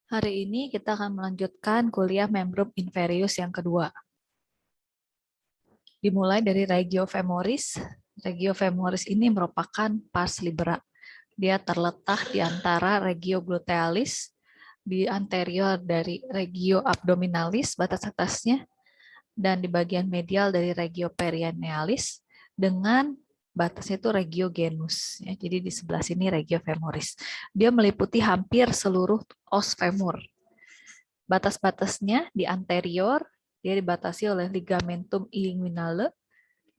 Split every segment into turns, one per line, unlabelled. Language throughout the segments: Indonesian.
Hari ini kita akan melanjutkan kuliah membrum inferius yang kedua. Dimulai dari regio femoris. Regio femoris ini merupakan pars libera. Dia terletak di antara regio glutealis, di anterior dari regio abdominalis, batas atasnya, dan di bagian medial dari regio perinealis, dengan batasnya itu regio genus. Ya, jadi di sebelah sini regio femoris. Dia meliputi hampir seluruh os femur. Batas-batasnya di anterior, dia dibatasi oleh ligamentum inguinale,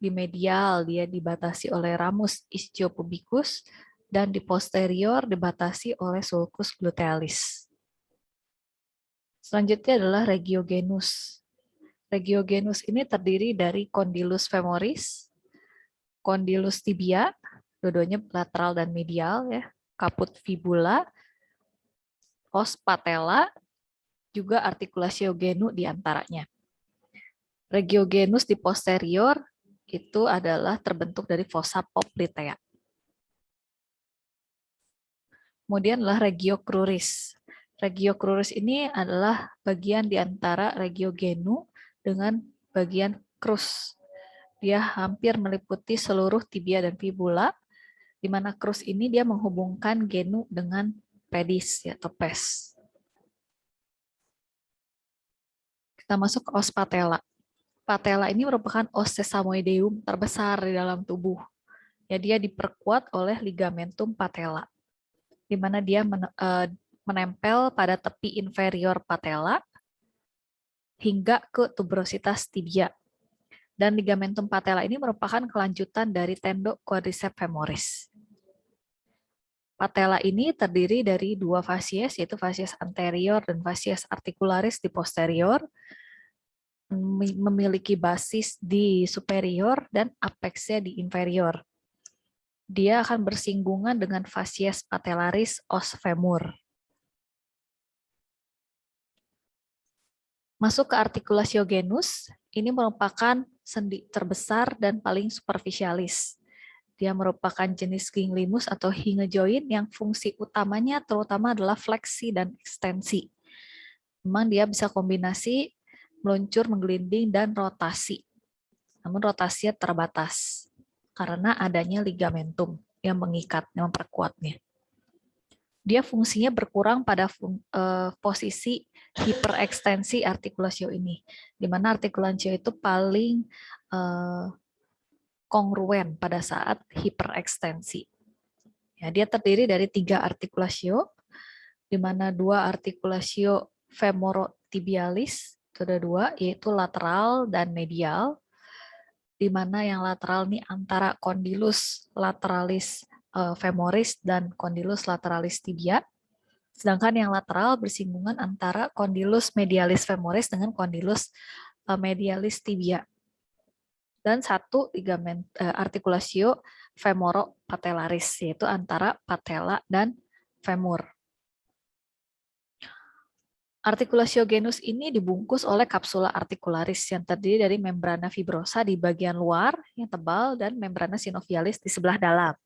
di medial dia dibatasi oleh ramus ischiopubicus, dan di posterior dibatasi oleh sulcus glutealis. Selanjutnya adalah regio genus. Regio genus ini terdiri dari condylus femoris, condylus tibia, dua-duanya lateral dan medial, ya, caput fibula, os patella, juga articulatio genu di antaranya. Regio genus di posterior itu adalah terbentuk dari fossa poplitea. Kemudian adalah regio cruris. Regio cruris ini adalah bagian di antara regio genu dengan bagian crus. Dia hampir meliputi seluruh tibia dan fibula, di mana crus ini dia menghubungkan genu dengan pedis atau pes. Kita masuk ke os patella. Patella ini merupakan os sesamoideum terbesar di dalam tubuh. Ya, dia diperkuat oleh ligamentum patella, di mana dia menempel pada tepi inferior patella hingga ke tuberositas tibia. Dan ligamentum patella ini merupakan kelanjutan dari tendo quadriceps femoris. Patella ini terdiri dari dua fasies, yaitu fasies anterior dan fasies articularis di posterior, memiliki basis di superior dan apexnya di inferior. Dia akan bersinggungan dengan fasies patellaris os femur. Masuk ke articulatio genus, ini merupakan sendi terbesar dan paling superficialis. Dia merupakan jenis ginglimus atau hinge joint yang fungsi utamanya terutama adalah fleksi dan ekstensi. Memang dia bisa kombinasi meluncur, menggelinding, dan rotasi. Namun rotasinya terbatas karena adanya ligamentum yang mengikat, yang memperkuatnya. Dia fungsinya berkurang pada posisi hiperekstensi artikulatio ini, di mana artikulatio itu paling kongruen pada saat hiperekstensi. Ya, dia terdiri dari 3 artikulatio, di mana 2 artikulatio femorotibialis, itu ada 2, yaitu lateral dan medial, di mana yang lateral ini antara condylus lateralis femoris dan condylus lateralis tibia, sedangkan yang lateral bersinggungan antara condylus medialis femoris dengan condylus medialis tibia. Dan 1 ligamen artikulatio femoropatellaris, yaitu antara patella dan femur. Articulatio genus ini dibungkus oleh kapsula articularis yang terdiri dari membrana fibrosa di bagian luar yang tebal dan membrana sinovialis di sebelah dalam.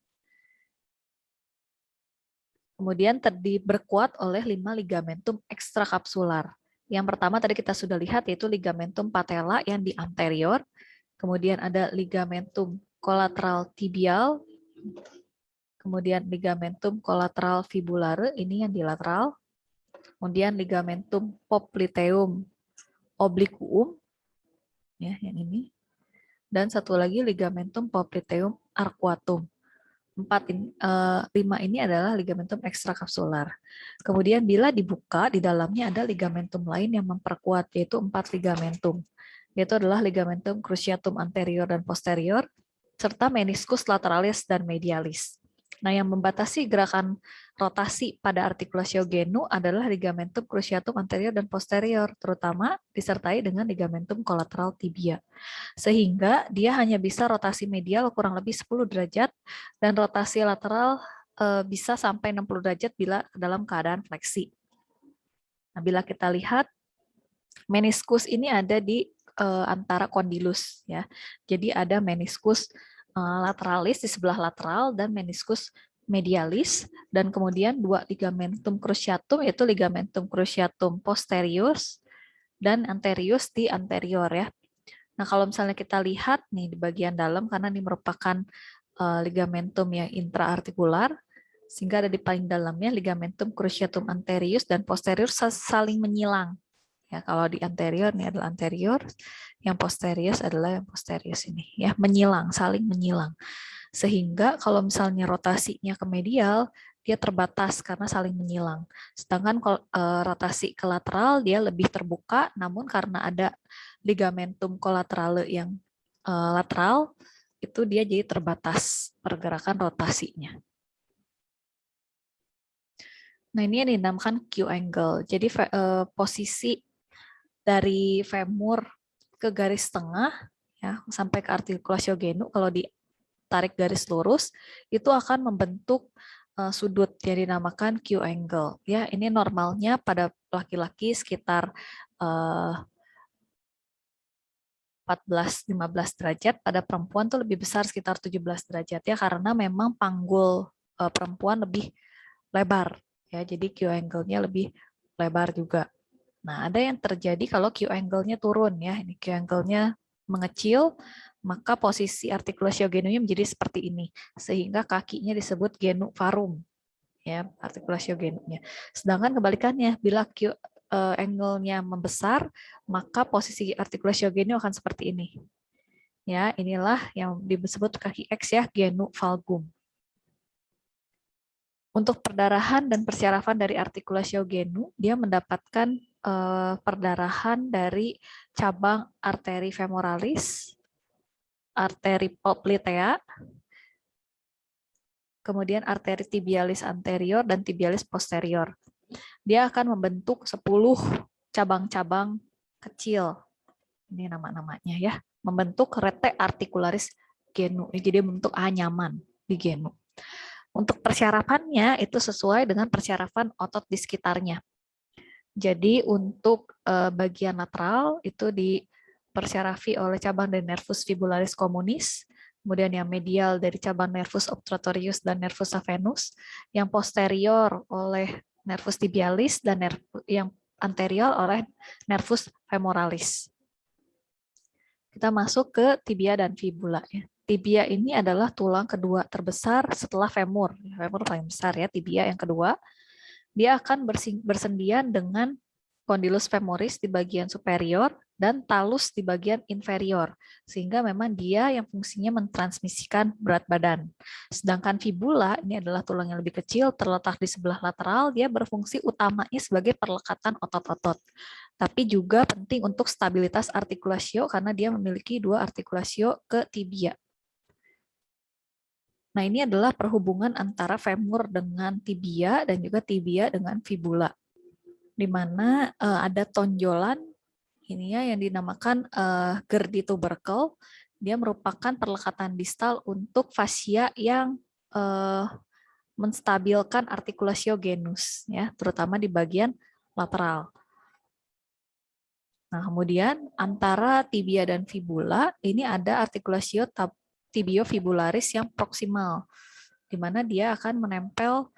Kemudian berkuat oleh 5 ligamentum ekstrakapsular. Yang pertama tadi kita sudah lihat yaitu ligamentum patella yang di anterior. Kemudian ada ligamentum collateral tibial. Kemudian ligamentum collateral fibulare, ini yang di lateral. Kemudian ligamentum popliteum obliquum, ya, yang ini. Dan satu lagi ligamentum popliteum arcuatum. 5 ini adalah ligamentum ekstrakapsular. Kemudian bila dibuka, di dalamnya ada ligamentum lain yang memperkuat, yaitu 4 ligamentum. Yaitu adalah ligamentum cruciatum anterior dan posterior, serta meniscus lateralis dan medialis. Nah, yang membatasi gerakan rotasi pada articulatio genu adalah ligamentum cruciatum anterior dan posterior, terutama disertai dengan ligamentum collateral tibia. Sehingga dia hanya bisa rotasi medial kurang lebih 10 derajat dan rotasi lateral bisa sampai 60 derajat bila dalam keadaan fleksi. Nah, bila kita lihat meniskus ini ada di antara condylus, ya. Jadi ada meniskus lateralis di sebelah lateral dan meniskus medialis, dan kemudian 2 ligamentum cruciatum, yaitu ligamentum cruciatum posterius dan anterius di anterior ya. Nah, kalau misalnya kita lihat nih di bagian dalam, karena ini merupakan ligamentum yang intraartikular, sehingga ada di paling dalamnya ligamentum cruciatum anterius dan posterior saling menyilang. Ya, kalau di anterior ini adalah anterior, yang posterius adalah yang posterius ini, ya, menyilang, saling menyilang. Sehingga kalau misalnya rotasinya ke medial, dia terbatas karena saling menyilang. Sedangkan kalau rotasi ke lateral dia lebih terbuka, namun karena ada ligamentum kolaterale yang lateral, itu dia jadi terbatas pergerakan rotasinya. Nah, ini yang dinamakan Q angle. Jadi posisi dari femur ke garis tengah ya sampai ke artikulatio genu, kalau ditarik garis lurus itu akan membentuk sudut yang dinamakan Q angle. Ya, ini normalnya pada laki-laki sekitar 14-15 derajat, pada perempuan tuh lebih besar sekitar 17 derajat ya, karena memang panggul perempuan lebih lebar ya, jadi Q angle-nya lebih lebar juga. Nah, ada yang terjadi kalau Q angle-nya turun ya, ini Q angle-nya mengecil, maka posisi artikulatio genunya menjadi seperti ini, sehingga kakinya disebut genu varum ya, artikulatio genunya. Sedangkan kebalikannya, bila Q angle-nya membesar, maka posisi artikulatio genu akan seperti ini. Ya, inilah yang disebut kaki X ya, genu valgum. Untuk perdarahan dan persyarafan dari artikulatio genu, dia mendapatkan perdarahan dari cabang arteri femoralis, arteri poplitea, kemudian arteri tibialis anterior dan tibialis posterior. Dia akan membentuk 10 cabang-cabang kecil. Ini nama-namanya ya. Membentuk rete articularis genu. Jadi bentuk anyaman di genu. Untuk persyarafannya itu sesuai dengan persyarafan otot di sekitarnya. Jadi untuk bagian lateral itu dipersyarafi oleh cabang dari nervus fibularis communis, kemudian yang medial dari cabang nervus obturatorius dan nervus saphenus, yang posterior oleh nervus tibialis dan yang anterior oleh nervus femoralis. Kita masuk ke tibia dan fibula ya. Tibia ini adalah tulang kedua terbesar setelah femur. Femur paling besar ya, tibia yang kedua. Dia akan bersendian dengan condylus femoris di bagian superior dan talus di bagian inferior, sehingga memang dia yang fungsinya mentransmisikan berat badan. Sedangkan fibula ini adalah tulang yang lebih kecil, terletak di sebelah lateral, dia berfungsi utamanya sebagai perlekatan otot-otot. Tapi juga penting untuk stabilitas artikulatio karena dia memiliki 2 artikulatio ke tibia. Nah, ini adalah perhubungan antara femur dengan tibia dan juga tibia dengan fibula, di mana ada tonjolan ini ya yang dinamakan gerdi tubercle. Dia merupakan perlekatan distal untuk fascia yang menstabilkan artikulatio genus ya, terutama di bagian lateral. Nah, kemudian antara tibia dan fibula ini ada artikulatio tibiofibularis yang proksimal, di mana dia akan menempel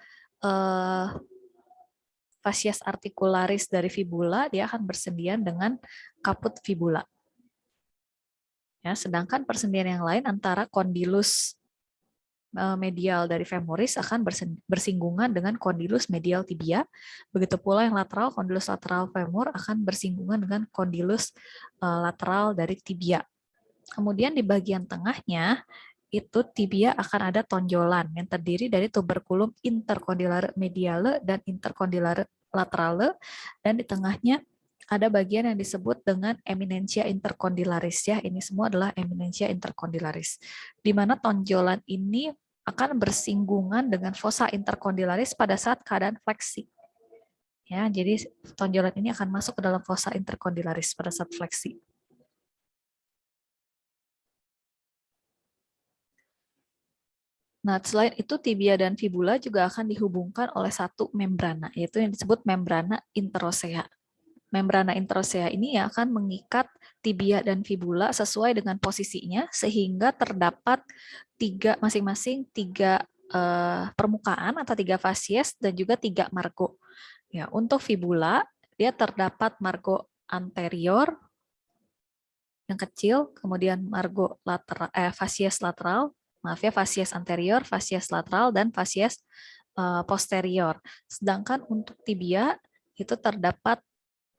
fascias articularis dari fibula, dia akan bersendian dengan kaput fibula. Ya, sedangkan persendian yang lain antara condylus medial dari femoris akan bersinggungan dengan condylus medial tibia. Begitu pula yang lateral, condylus lateral femur akan bersinggungan dengan condylus lateral dari tibia. Kemudian di bagian tengahnya itu tibia akan ada tonjolan yang terdiri dari tuberculum intercondylare mediale dan intercondylare laterale, dan di tengahnya ada bagian yang disebut dengan eminentia intercondylaris ya. Ini semua adalah eminentia intercondylaris, di mana tonjolan ini akan bersinggungan dengan fossa intercondylaris pada saat keadaan fleksi. Ya, jadi tonjolan ini akan masuk ke dalam fossa intercondylaris pada saat fleksi. Nah, selain itu tibia dan fibula juga akan dihubungkan oleh satu membrana, yaitu yang disebut membrana interosea. Membrana interosea ini akan mengikat tibia dan fibula sesuai dengan posisinya, sehingga terdapat masing-masing tiga permukaan atau 3 fasies dan juga 3 margo. Ya, untuk fibula dia terdapat margo anterior yang kecil, kemudian margo lateral, fasies lateral, maaf ya, fasies anterior, fasies lateral, dan fasies posterior. Sedangkan untuk tibia itu terdapat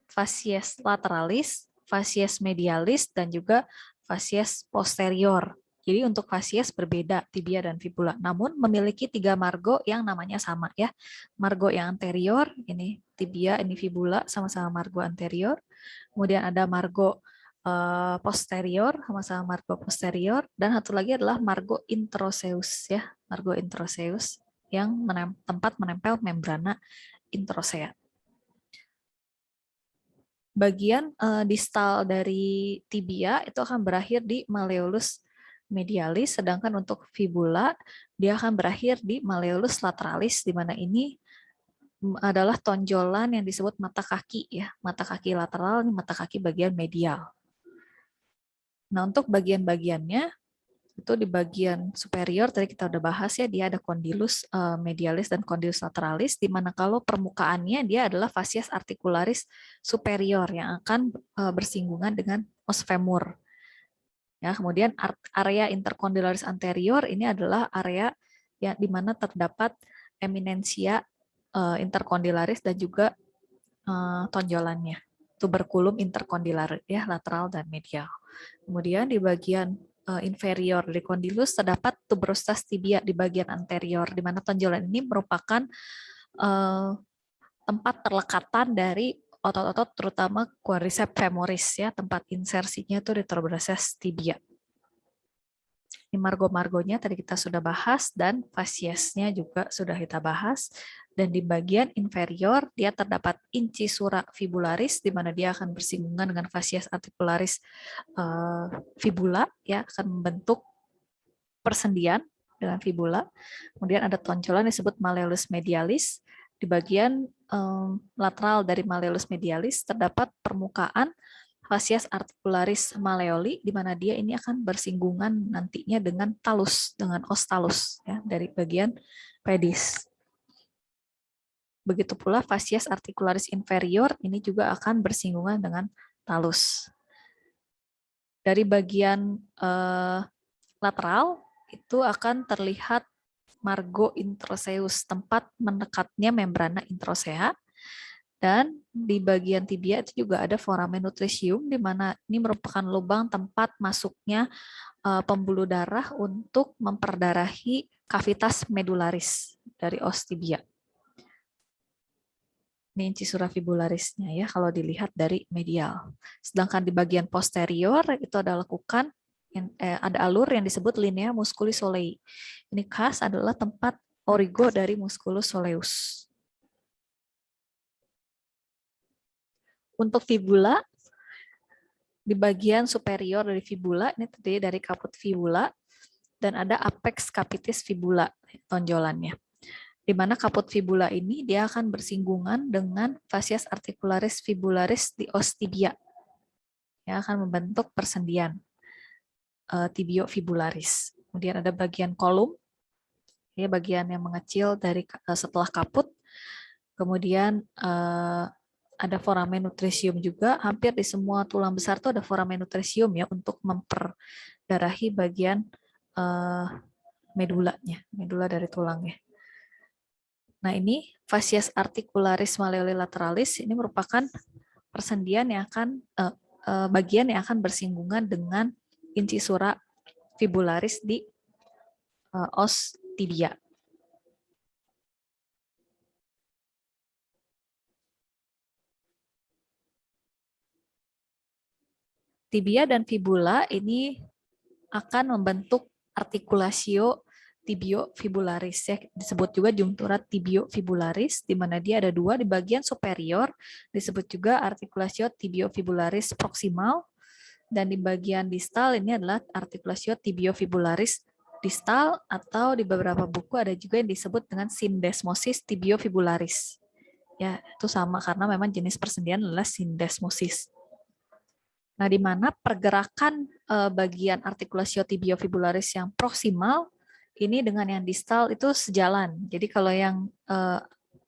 fasies lateralis, fasies medialis, dan juga fasies posterior. Jadi untuk fasies berbeda tibia dan fibula, namun memiliki 3 margo yang namanya sama ya. Margo yang anterior, ini tibia, ini fibula, sama-sama margo anterior. Kemudian ada margo posterior, sama-sama margo posterior, dan satu lagi adalah margo introseus ya, margo introseus yang tempat menempel membrana introsea. Bagian distal dari tibia itu akan berakhir di malleolus medialis, sedangkan untuk fibula dia akan berakhir di malleolus lateralis, di mana ini adalah tonjolan yang disebut mata kaki ya, mata kaki lateral, mata kaki bagian medial. Nah, untuk bagian-bagiannya itu di bagian superior tadi kita udah bahas ya, dia ada condylus medialis dan condylus lateralis, di mana kalau permukaannya dia adalah fasies articularis superior yang akan bersinggungan dengan os femur. Ya, kemudian area intercondylaris anterior ini adalah area yang di mana terdapat eminensia intercondylaris dan juga tonjolannya, tuberculum intercondylar ya, lateral dan medial. Kemudian di bagian inferior dari condylus terdapat tuberositas tibia di bagian anterior, di mana tonjolan ini merupakan tempat terlekatan dari otot-otot terutama quadriceps femoris ya, tempat insersinya itu di tuberositas tibia. Ini margo-margonya tadi kita sudah bahas dan fasiesnya juga sudah kita bahas. Dan di bagian inferior dia terdapat incisura fibularis, di mana dia akan bersinggungan dengan fasies articularis fibula ya, akan membentuk persendian dengan fibula. Kemudian ada tonjolan disebut malleolus medialis. Di bagian lateral dari malleolus medialis terdapat permukaan fasies articularis malleoli, di mana dia ini akan bersinggungan nantinya dengan talus, dengan os talus ya, dari bagian pedis. Begitu pula fasies articularis inferior ini juga akan bersinggungan dengan talus. Dari bagian lateral itu akan terlihat margo introseus, tempat mendekatnya membrana introsea. Dan di bagian tibia itu juga ada foramen nutritium, di mana ini merupakan lubang tempat masuknya pembuluh darah untuk memperdarahi kavitas medularis dari os tibia. Ini incisura fibularisnya ya, kalau dilihat dari medial. Sedangkan di bagian posterior itu ada lekukan, ada alur yang disebut linea musculus solei. Ini khas adalah tempat origo dari musculus soleus. Untuk fibula, di bagian superior dari fibula, ini terdiri dari caput fibula, dan ada apex capitis fibula, tonjolannya. Di mana caput fibula ini dia akan bersinggungan dengan fasies articularis fibularis di os tibia, yang akan membentuk persendian tibiofibularis. Kemudian ada bagian kolum, ya, bagian yang mengecil dari setelah kaput. Kemudian ada foramen nutritium juga, hampir di semua tulang besar itu ada foramen nutritium ya, untuk memperdarahi bagian medulanya, medula dari tulangnya. Nah, ini fasies articularis malleoli lateralis ini merupakan persendian yang akan bagian yang akan bersinggungan dengan incisura fibularis di os tibia. Tibia dan fibula ini akan membentuk articulatio tibiofibularis ya, disebut juga junctura tibiofibularis, di mana dia ada dua, di bagian superior disebut juga articulatio tibiofibularis proximal, dan di bagian distal ini adalah articulatio tibiofibularis distal, atau di beberapa buku ada juga yang disebut dengan syndesmosis tibiofibularis. Ya, itu sama karena memang jenis persendian adalah syndesmosis. Nah, di mana pergerakan bagian articulatio tibiofibularis yang proksimal ini dengan yang distal itu sejalan. Jadi kalau yang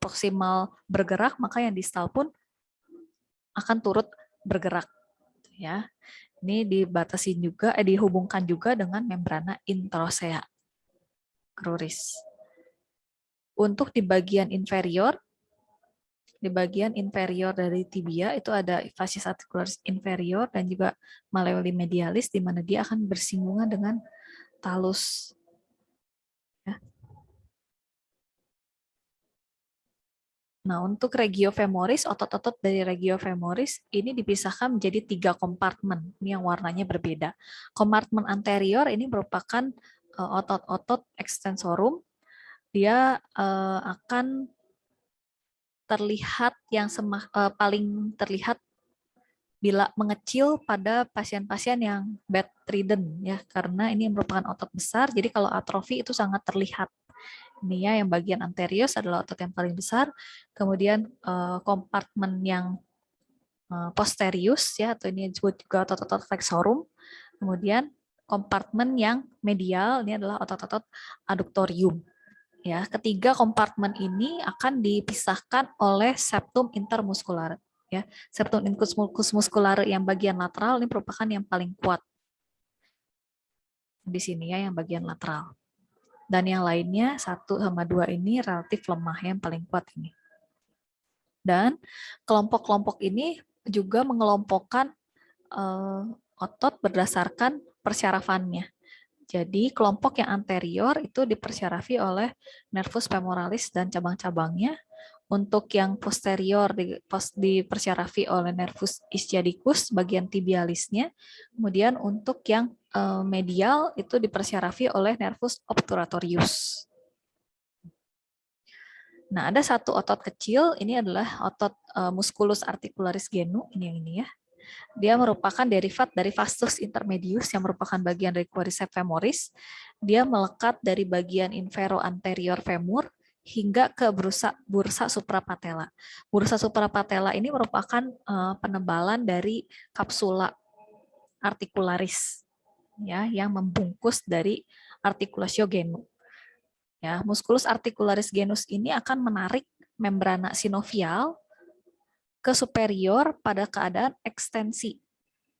proksimal bergerak, maka yang distal pun akan turut bergerak. Ya, ini dibatasi juga, dihubungkan juga dengan membrana intraosea cruris. Untuk di bagian inferior dari tibia itu ada fascias articularis inferior dan juga malleoli medialis, di mana dia akan bersinggungan dengan talus. Ya. Nah, untuk regio femoris, otot-otot dari regio femoris ini dipisahkan menjadi 3 kompartemen. Ini yang warnanya berbeda. Kompartemen anterior ini merupakan otot-otot extensorum. Dia akan terlihat paling terlihat bila mengecil pada pasien-pasien yang bedridden ya, karena ini merupakan otot besar. Jadi kalau atrofi itu sangat terlihat. Ini ya, yang bagian anterius adalah otot yang paling besar. Kemudian kompartemen yang posterius ya, atau ini disebut juga otot-otot flexorum. Kemudian kompartemen yang medial ini adalah otot-otot adductorium. Ya, ketiga kompartemen ini akan dipisahkan oleh septum intermuskular. Ya, septum intermuskular yang bagian lateral ini merupakan yang paling kuat. Di sini ya, yang bagian lateral. Dan yang lainnya 1 sama 2 ini relatif lemah, yang paling kuat ini. Dan kelompok-kelompok ini juga mengelompokkan otot berdasarkan persyarafannya. Jadi kelompok yang anterior itu dipersyarafi oleh nervus femoralis dan cabang-cabangnya. Untuk yang posterior dipersyarafi oleh nervus ischiadicus bagian tibialisnya. Kemudian untuk yang medial itu dipersyarafi oleh nervus obturatorius. Nah, ada satu otot kecil, ini adalah otot musculus articularis genu, ini yang ini ya. Dia merupakan derivat dari vastus intermedius yang merupakan bagian dari quadriceps femoris. Dia melekat dari bagian infero-anterior femur hingga ke bursa suprapatella. Bursa suprapatella ini merupakan penebalan dari kapsula articularis ya, yang membungkus dari articulatio genu. Ya, musculus articularis genus ini akan menarik membrana sinovial ke superior pada keadaan ekstensi,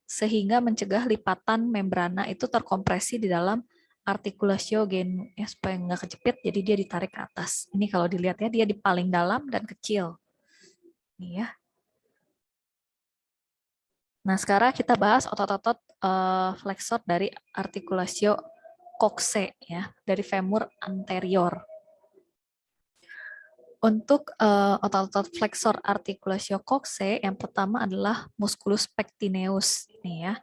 sehingga mencegah lipatan membrana itu terkompresi di dalam articulatio genu ya, supaya nggak kejepit, jadi dia ditarik ke atas. Ini kalau dilihat ya, dia di paling dalam dan kecil. Ini ya. Nah, sekarang kita bahas otot-otot flexor dari articulatio coxae ya, dari femur anterior. Untuk otot-otot flexor articulatio coxae, yang pertama adalah musculus pectineus ini ya.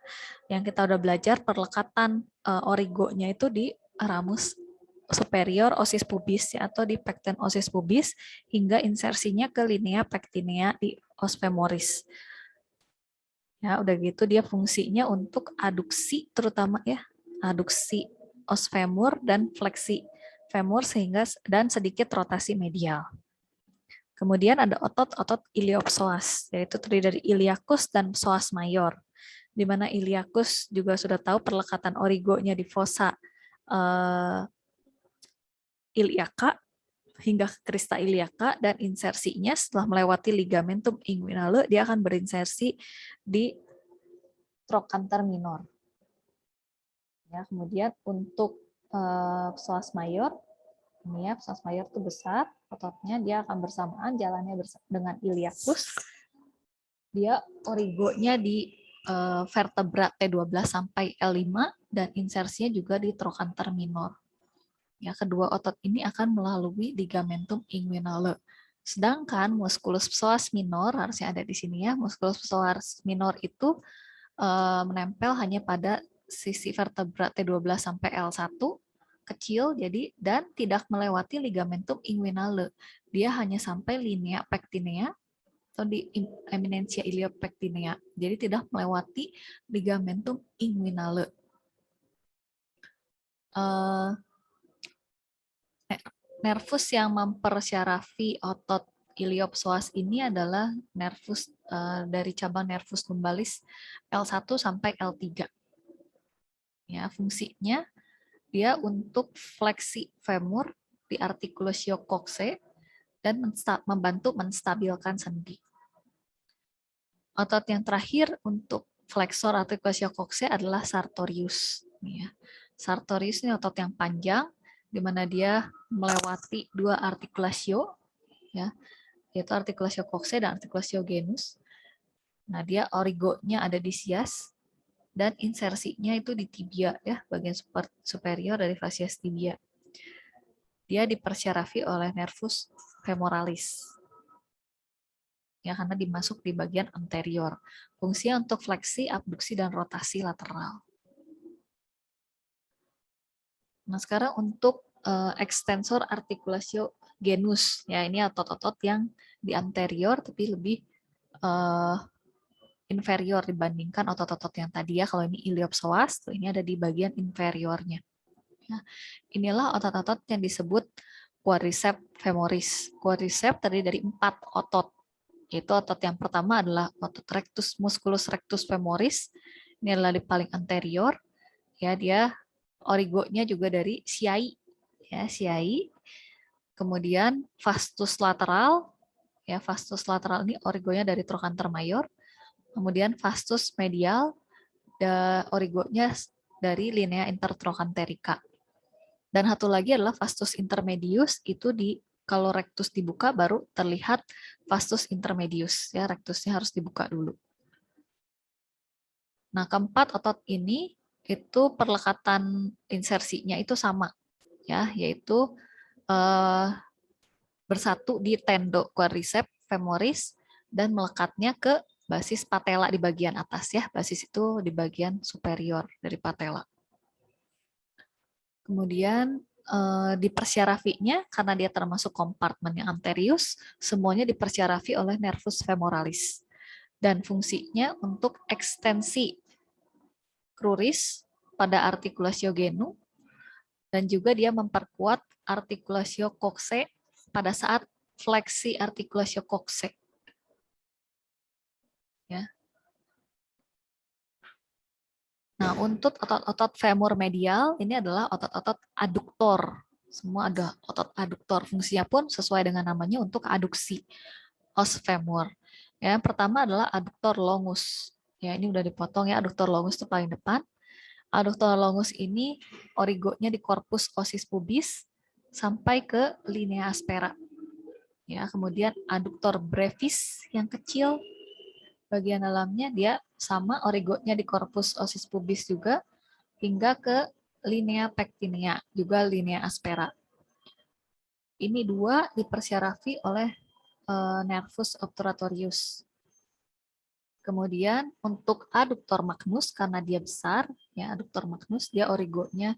Yang kita udah belajar perlekatan origonya itu di ramus superior osis pubis ya, atau di pecten osis pubis hingga insersinya ke linea pectinea di os femoris. Ya, udah gitu dia fungsinya untuk aduksi terutama ya, aduksi os femur dan fleksi femur sehingga dan sedikit rotasi medial. Kemudian ada otot-otot iliopsoas, yaitu terdiri dari iliacus dan psoas mayor, di mana iliacus juga sudah tahu perlekatan origonya di fossa iliaca hingga ke crista iliaca, dan insersinya setelah melewati ligamentum inguinale dia akan berinsersi di trochanter minor. Ya, kemudian untuk psoas mayor, ini ya, psoas mayor itu besar, ototnya dia akan bersamaan jalannya dengan iliacus. Dia origonya di vertebra T12 sampai L5 dan insersinya juga di trochanter minor. Ya, kedua otot ini akan melalui ligamentum inguinale. Sedangkan musculus psoas minor harusnya ada di sini ya. Musculus psoas minor itu menempel hanya pada sisi vertebra T12 sampai L1, kecil jadi, dan tidak melewati ligamentum inguinale. Dia hanya sampai linea pectinea atau di eminentia iliopectinea. Jadi tidak melewati ligamentum inguinale. Nervus yang mempersyarafi otot iliopsoas ini adalah nervus dari cabang nervus lumbalis L1 sampai L3. Ya, fungsinya dia untuk fleksi femur di articulatio coccyx dan membantu menstabilkan sendi. Otot yang terakhir untuk flexor articulatio coccyx adalah sartorius. Sartorius ini otot yang panjang, di mana dia melewati dua articulatio, ya, yaitu articulatio coccyx dan articulatio genus. Nah, dia origonya ada di sias dan insersinya itu di tibia, ya, bagian superior dari fasies tibia. Dia dipersyarafi oleh nervus femoralis, ya, karena dimasuk di bagian anterior. Fungsinya untuk fleksi, abduksi, dan rotasi lateral. Nah, sekarang untuk extensor articulatio genus, ya, ini otot-otot yang di anterior tapi lebih inferior dibandingkan otot-otot yang tadi, ya. Kalau ini iliopsoas, tuh ini ada di bagian inferiornya. Nah, inilah otot-otot yang disebut quadriceps femoris. Quadriceps terdiri dari 4 otot. Yaitu otot yang pertama adalah otot rectus musculus rectus femoris. Ini adalah di paling anterior. Ya, dia origonya juga dari siai. Ya, siai. Kemudian vastus lateral. Ya, vastus lateral ini origonya dari trochanter mayor. Kemudian vastus medial, origonya dari linea intertrochanterica. Dan satu lagi adalah vastus intermedius, itu kalau rectus dibuka baru terlihat vastus intermedius, ya, rectusnya harus dibuka dulu. Nah, keempat otot ini itu perlekatan insersinya itu sama, ya, yaitu bersatu di tendo quadriceps femoris dan melekatnya ke basis patella di bagian atas, ya. Basis itu di bagian superior dari patella. Kemudian dipersyarafinya, karena dia termasuk kompartemen yang anterius, semuanya dipersyarafi oleh nervus femoralis. Dan fungsinya untuk ekstensi cruris pada articulatio genu, dan juga dia memperkuat articulatio coccyx pada saat fleksi articulatio coccyx. Ya. Nah, untuk otot-otot femur medial, ini adalah otot-otot aduktor. Semua ada otot aduktor. Fungsinya pun sesuai dengan namanya untuk aduksi os femur. Ya, yang pertama adalah aduktor longus. Ya, ini udah dipotong, ya, aduktor longus itu paling depan. Aduktor longus ini origonya di corpus osis pubis sampai ke linea aspera. Ya, kemudian aduktor brevis yang kecil, bagian dalamnya dia sama origonya di corpus osis pubis juga hingga ke linea pectinea, juga linea aspera. Ini dua dipersyarafi oleh nervus obturatorius. Kemudian untuk aduktor magnus, karena dia besar, ya, aduktor magnus dia origonya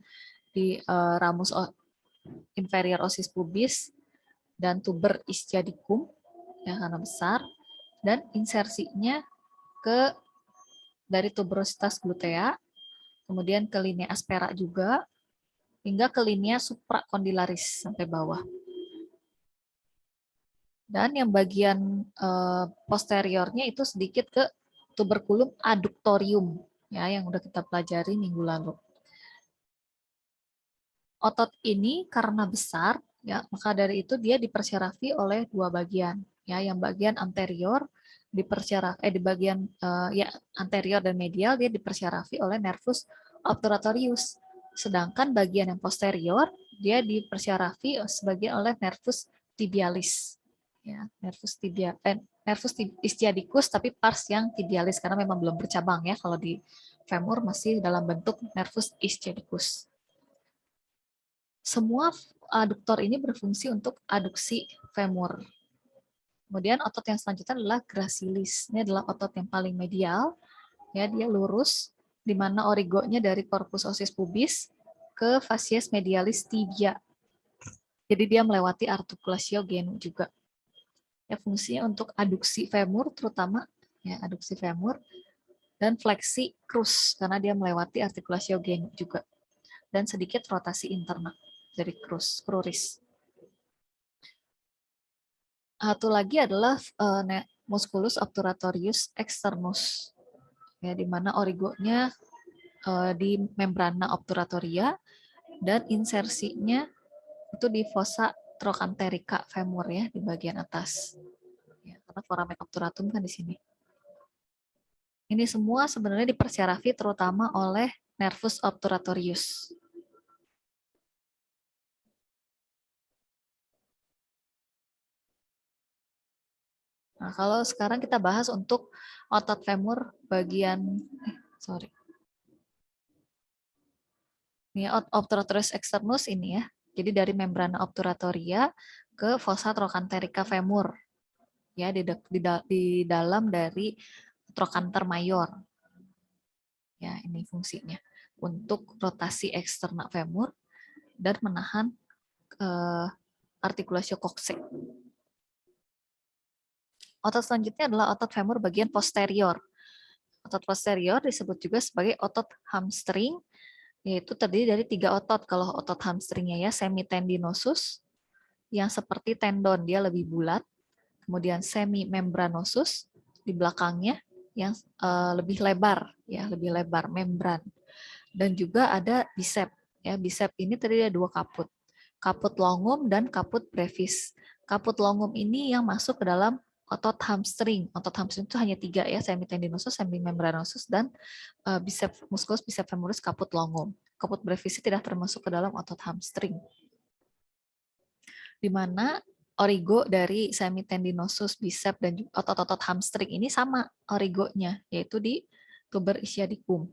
di ramus inferior osis pubis dan tuber ischiadicum, ya, karena besar, dan insersinya ke dari tuberositas glutea, kemudian ke linea aspera juga, hingga ke linea supracondylaris sampai bawah. Dan yang bagian posteriornya itu sedikit ke tuberculum adductorium, ya, yang udah kita pelajari minggu lalu. Otot ini karena besar, ya, maka dari itu dia dipersyarafi oleh dua bagian, ya, yang bagian anterior di bagian ya, anterior dan medial dia dipersyarafi oleh nervus obturatorius, sedangkan bagian yang posterior dia dipersyarafi sebagai oleh nervus tibialis, ya, nervus ischiadicus tapi pars yang tibialis karena memang belum bercabang, ya, kalau di femur masih dalam bentuk nervus ischiadicus. Semua aduktor ini berfungsi untuk aduksi femur. Kemudian otot yang selanjutnya adalah gracilis. Ini adalah otot yang paling medial, ya, dia lurus, di mana origonya dari corpus osis pubis ke fasies medialis tibia. Jadi dia melewati articulatio genu juga. Ya, fungsinya untuk aduksi femur terutama, ya, aduksi femur, dan fleksi crus karena dia melewati articulatio genu juga, dan sedikit rotasi interna dari cruris. Satu lagi adalah musculus obturatorius externus, ya, di mana origonya di membrana obturatoria dan insersinya itu di fossa trochanterica femur ya, di bagian atas. Ya, karena foramen obturatum kan di sini. Ini semua sebenarnya dipersyarafi terutama oleh nervus obturatorius. Nah, kalau sekarang kita bahas untuk otot femur bagian, Ini obturatorius externus ini ya. Jadi dari membrana obturatoria ke fossa trochanterica femur. Ya, di dalam dari trochanter mayor. Ya, ini fungsinya untuk rotasi eksternal femur dan menahan artikulasio kokse. Otot selanjutnya adalah otot femur bagian posterior. Otot posterior disebut juga sebagai otot hamstring, yaitu terdiri dari 3 otot. Kalau otot hamstringnya ya, semitendinosus, yang seperti tendon, dia lebih bulat. Kemudian semimembranosus, di belakangnya, yang lebih lebar, ya lebih lebar, membran. Dan juga ada bicep. Ya, bicep ini terdiri dari 2 kaput. Kaput longum dan kaput brevis. Kaput longum ini yang masuk ke dalam otot hamstring. Otot hamstring itu hanya 3 ya, semitendinosus, semimembranosus, dan bicep musculus, bicep femoris, kaput longum. Kaput brevis tidak termasuk ke dalam otot hamstring. Di mana origo dari semitendinosus, bicep, dan otot-otot hamstring ini sama origonya, yaitu di tuber ischiadicum.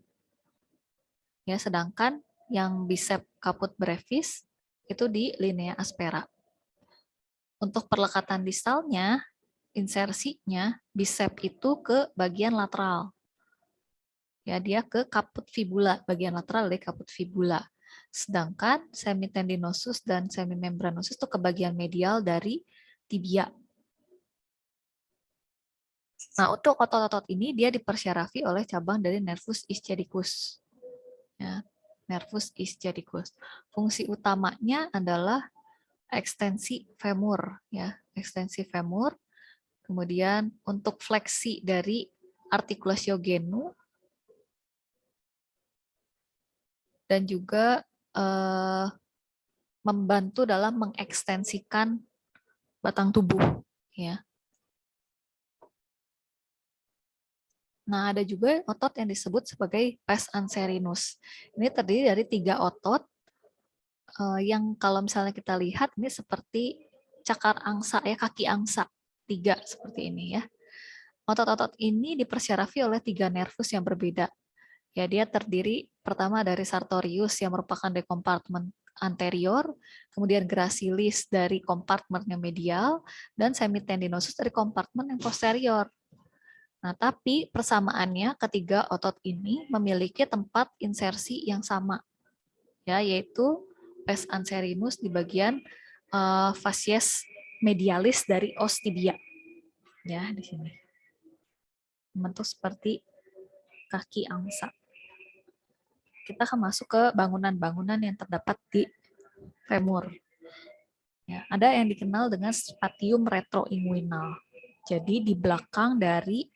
Ya, sedangkan yang bicep kaput brevis itu di linea aspera. Untuk perlekatan distalnya, insersinya bicep itu ke bagian lateral. Ya, dia ke kaput fibula, bagian lateral dari kaput fibula. Sedangkan semitendinosus dan semimembranosus itu ke bagian medial dari tibia. Nah, untuk otot-otot ini dia dipersyarafi oleh cabang dari nervus ischiadicus. Ya, nervus ischiadicus. Fungsi utamanya adalah ekstensi femur, ya, ekstensi femur. Kemudian untuk fleksi dari artikulasio genu dan juga membantu dalam mengekstensikan batang tubuh, ya. Nah, ada juga otot yang disebut sebagai pes anserinus. Ini terdiri dari 3 otot yang kalau misalnya kita lihat ini seperti cakar angsa ya, kaki angsa 3 seperti ini ya. Otot-otot ini dipersyarafi oleh 3 nervus yang berbeda. Ya, dia terdiri pertama dari sartorius yang merupakan dari kompartemen anterior, kemudian gracilis dari kompartemen yang medial, dan semitendinosus dari kompartemen yang posterior. Nah, tapi persamaannya ketiga otot ini memiliki tempat insersi yang sama, ya, yaitu pes anserinus di bagian facies medialis dari os tibia, ya, di sini membentuk seperti kaki angsa. Kita akan masuk ke bangunan-bangunan yang terdapat di femur. Ya, ada yang dikenal dengan spatium retroinguinal. Jadi di belakang dari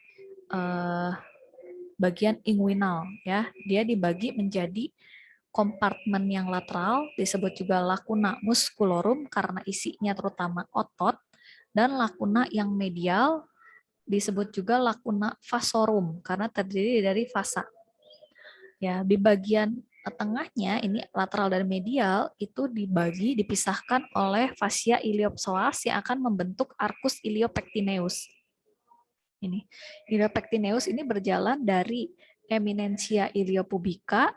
bagian inguinal, ya, dia dibagi menjadi kompartemen yang lateral, disebut juga lacuna musculorum karena isinya terutama otot, dan lacuna yang medial disebut juga lacuna vassorum karena terdiri dari vasa. Ya, di bagian tengahnya ini lateral dan medial itu dipisahkan oleh fascia iliopsoas yang akan membentuk arcus iliopectineus. Ini iliopectineus ini berjalan dari eminentia iliopubica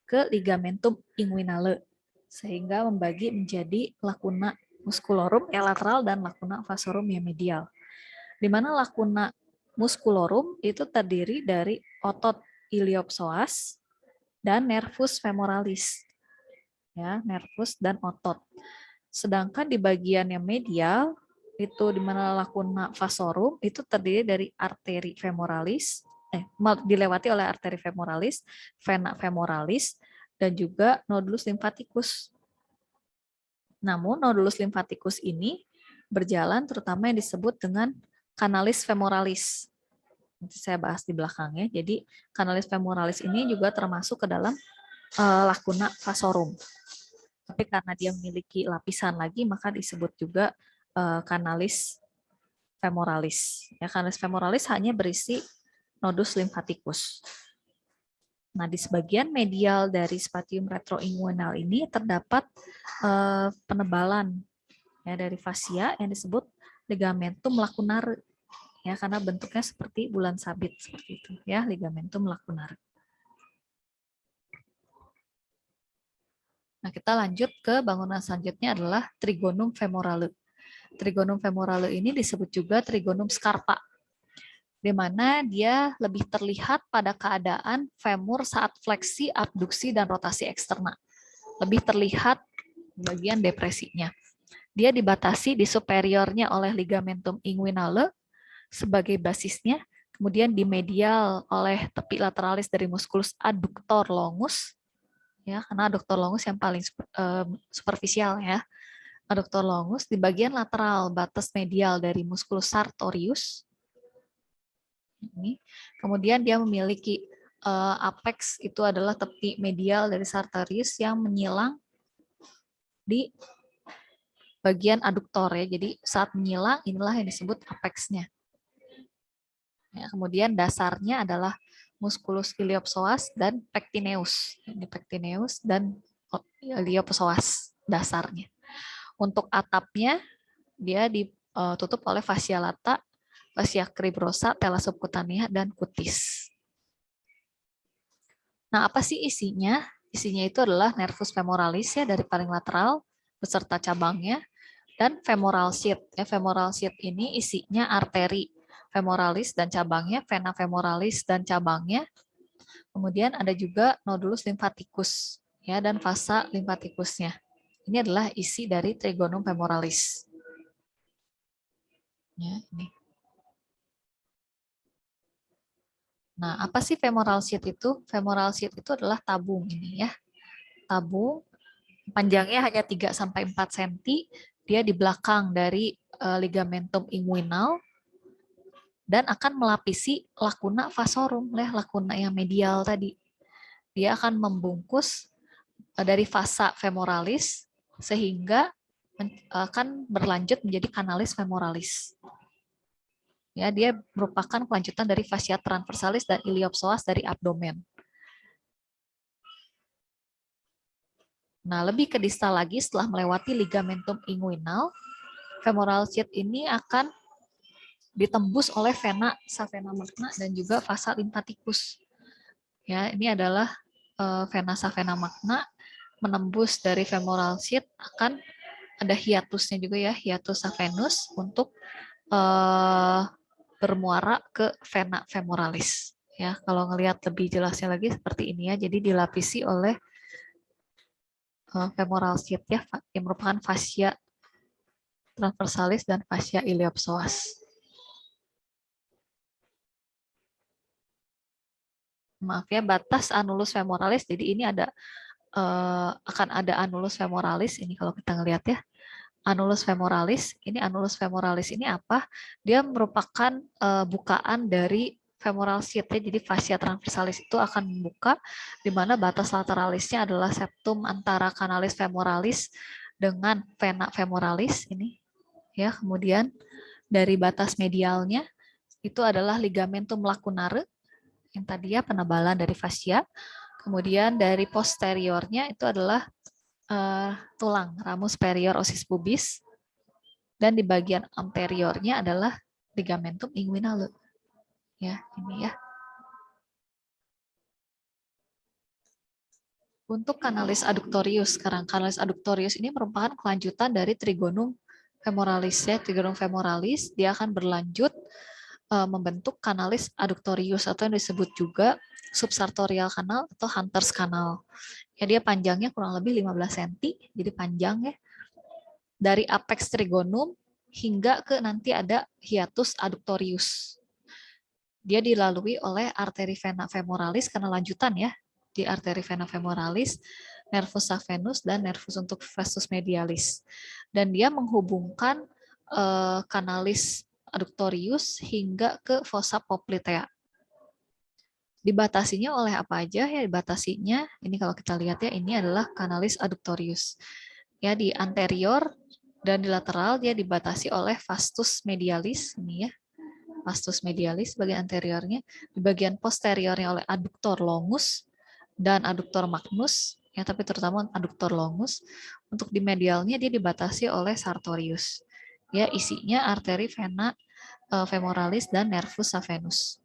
ke ligamentum inguinale sehingga membagi menjadi lacuna musculorum yang lateral dan lacuna vassorum yang medial. Di mana lacuna musculorum itu terdiri dari otot iliopsoas dan nervus femoralis. Ya, nervus dan otot. Sedangkan di bagian yang medial itu di mana lacuna vassorum itu terdiri dari arteri femoralis, dilewati oleh arteri femoralis, vena femoralis, dan juga nodulus limfaticus. Namun nodulus limfaticus ini berjalan terutama yang disebut dengan canalis femoralis. Nanti saya bahas di belakangnya. Jadi canalis femoralis ini juga termasuk ke dalam lacuna vasorum. Tapi karena dia memiliki lapisan lagi, maka disebut juga kanalis femoralis. Ya, kanalis femoralis hanya berisi nodus limfatikus. Nah, di sebagian medial dari spatium retroinguinal ini terdapat penebalan ya dari fascia yang disebut ligamentum lacunare. Ya, karena bentuknya seperti bulan sabit seperti itu ya, ligamentum lacunare. Nah, kita lanjut ke bangunan selanjutnya adalah trigonum femorale. Trigonum femorale ini disebut juga trigonum scarpa, di mana dia lebih terlihat pada keadaan femur saat fleksi, abduksi, dan rotasi eksterna. Lebih terlihat bagian depresinya. Dia dibatasi di superiornya oleh ligamentum inguinale sebagai basisnya, kemudian di medial oleh tepi lateralis dari musculus adductor longus, ya, karena adductor longus yang paling superficial ya. Adductor longus di bagian lateral batas medial dari musculus sartorius. Ini. Kemudian dia memiliki apex, itu adalah tepi medial dari sartorius yang menyilang di bagian aduktor ya. Jadi saat menyilang inilah yang disebut apexnya. Ya, kemudian dasarnya adalah musculus iliopsoas dan pectineus. Ini pectineus dan iliopsoas dasarnya. Untuk atapnya dia ditutup oleh fascia lata, fascia cribrosa, tela subcutanea, dan cutis. Nah, apa sih isinya? Isinya itu adalah nervus femoralis ya dari paling lateral beserta cabangnya, dan femoral sheath. Ya, femoral sheath ini isinya arteri femoralis dan cabangnya, vena femoralis dan cabangnya. Kemudian ada juga nodulus limfatikus ya dan vasa limfatikusnya. Ini adalah isi dari trigonum femoralis. Ya, ini. Nah, apa sih femoral sheath itu? Femoral sheath itu adalah tabung ini ya. Tabung panjangnya hanya 3-4 cm, dia di belakang dari ligamentum inguinal dan akan melapisi lacuna vasorum, lacuna yang medial tadi. Dia akan membungkus dari vasa femoralis sehingga akan berlanjut menjadi kanalis femoralis. Ya, dia merupakan kelanjutan dari fascia transversalis dan iliopsoas dari abdomen. Nah, lebih ke distal lagi setelah melewati ligamentum inguinal, femoral sheath ini akan ditembus oleh vena savena magna dan juga vasa limfatikus. Ya, ini adalah vena savena magna menembus dari femoral sheath, akan ada hiatusnya juga ya, hiatus savenus untuk bermuara ke vena femoralis. Ya, kalau ngelihat lebih jelasnya lagi seperti ini ya, jadi dilapisi oleh femoral sheath ya, yang merupakan fascia transversalis dan fascia iliopsoas. Maaf ya, batas anulus femoralis. Jadi ini ada akan ada anulus femoralis ini kalau kita ngelihat ya. Anulus femoralis, ini apa? Dia merupakan bukaan dari femoral sheath ya. Jadi fascia transversalis itu akan membuka di mana batas lateralisnya adalah septum antara kanalis femoralis dengan vena femoralis ini ya. Kemudian dari batas medialnya itu adalah ligamentum lacunare yang tadi ya penebalan dari fascia. Kemudian dari posteriornya itu adalah tulang ramus superior osis pubis, dan di bagian anteriornya adalah ligamentum inguinale. Ya, ini ya. Untuk kanalis adductorius, sekarang kanalis adductorius ini merupakan kelanjutan dari trigonum femoralis ya. Trigonum femoralis dia akan berlanjut membentuk kanalis adductorius atau yang disebut juga subsartorial canal atau Hunter's canal. Ya, dia panjangnya kurang lebih 15 cm, jadi panjang ya. Dari apex trigonum hingga ke nanti ada hiatus adductorius. Dia dilalui oleh arteri vena femoralis karena lanjutan ya. Di arteri vena femoralis, nervus saphenus dan nervus untuk vastus medialis. Dan dia menghubungkan kanalis adductorius hingga ke fossa poplitea. Dibatasinya oleh apa aja ya? Dibatasinya ini kalau kita lihat ya, ini adalah canalis adductorius. Ya, di anterior dan di lateral dia dibatasi oleh vastus medialis ini ya. Vastus medialis bagian anteriornya, di bagian posteriornya oleh adduktor longus dan adduktor magnus ya, tapi terutama adduktor longus. Untuk di medialnya dia dibatasi oleh sartorius. Ya, isinya arteri vena femoralis dan nervus saphenus.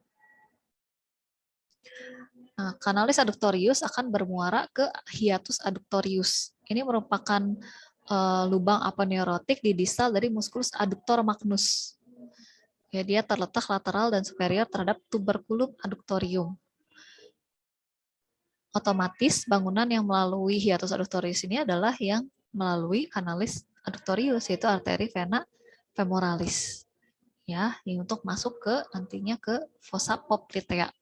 Nah, canalis adductorius akan bermuara ke hiatus adductorius. Ini merupakan lubang aponeurotik di distal dari musculus adductor magnus. Ya, dia terletak lateral dan superior terhadap tuberculum adductorium. Otomatis bangunan yang melalui hiatus adductorius ini adalah yang melalui canalis adductorius, yaitu arteri vena femoralis. Ya, yang untuk masuk ke nantinya ke fossa poplitea.